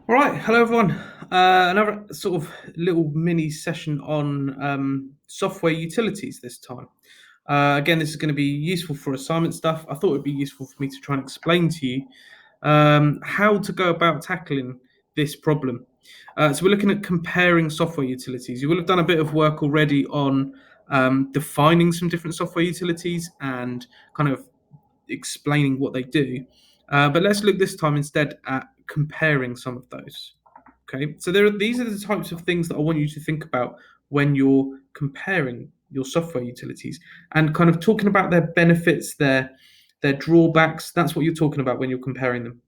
All right, hello everyone. Another sort of little mini session on software utilities this time. Again, this is going to be useful for assignment stuff. I thought it'd be useful for me to try and explain to you how to go about tackling this problem. So we're looking at comparing software utilities. You will have done a bit of work already on defining some different software utilities and kind of explaining what they do. But let's look this time instead at comparing some of those. Okay, so these are the types of things that I want you to think about when you're comparing your software utilities and kind of talking about their benefits, their drawbacks. That's what you're talking about when you're comparing them.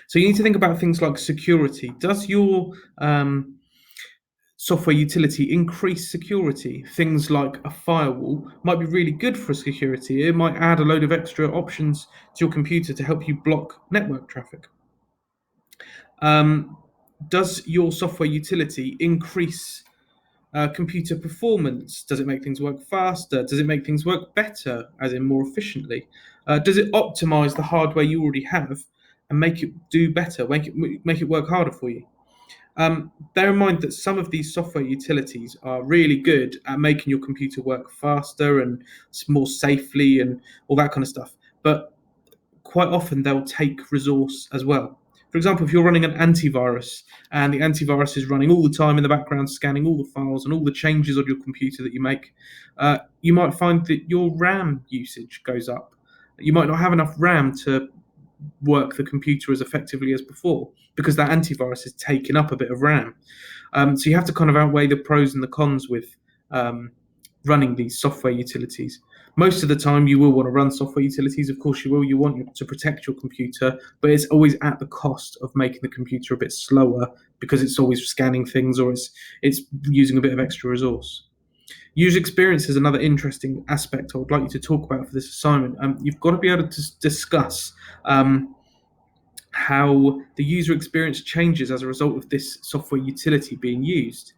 So you need to think about things like security. Does your software utility increase security? Things like a firewall might be really good for security. It might add a load of extra options to your computer to help you block network traffic. Does your software utility increase computer performance? Does it make things work faster? Does it make things work better, as in more efficiently? Does it optimize the hardware you already have and make it do better, make it work harder for you? Bear in mind that some of these software utilities are really good at making your computer work faster and more safely and all that kind of stuff. But quite often they'll take resource as well. For example, if you're running an antivirus and the antivirus is running all the time in the background, scanning all the files and all the changes on your computer that you make, you might find that your RAM usage goes up. You might not have enough RAM to work the computer as effectively as before because that antivirus is taking up a bit of RAM. So you have to kind of outweigh the pros and the cons with running these software utilities. Most of the time, you will want to run software utilities. Of course, you will. You want to protect your computer, but it's always at the cost of making the computer a bit slower because it's always scanning things or it's using a bit of extra resource. User experience is another interesting aspect I would like you to talk about for this assignment. You've got to be able to discuss how the user experience changes as a result of this software utility being used.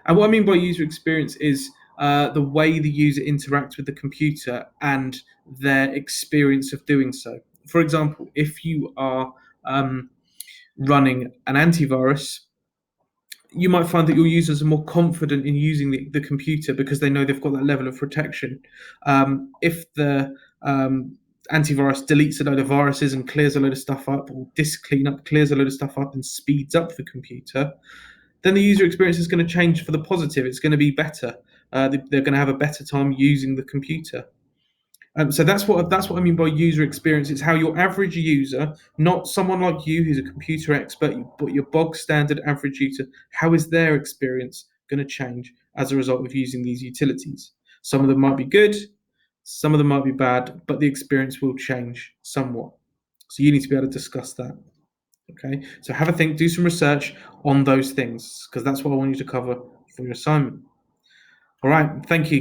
And what I mean by user experience is the way the user interacts with the computer and their experience of doing so. For example, if you are running an antivirus, you might find that your users are more confident in using the computer because they know they've got that level of protection. If the antivirus deletes a load of viruses and clears a load of stuff up, or disk cleanup clears a load of stuff up and speeds up the computer, then the user experience is going to change for the positive. It's going to be better. They're going to have a better time using the computer. So that's what I mean by user experience. It's how your average user, not someone like you who's a computer expert, but your bog standard average user, how is their experience going to change as a result of using these utilities? Some of them might be good, some of them might be bad, but the experience will change somewhat. So you need to be able to discuss that. Okay, so have a think, do some research on those things because that's what I want you to cover for your assignment. All right, thank you.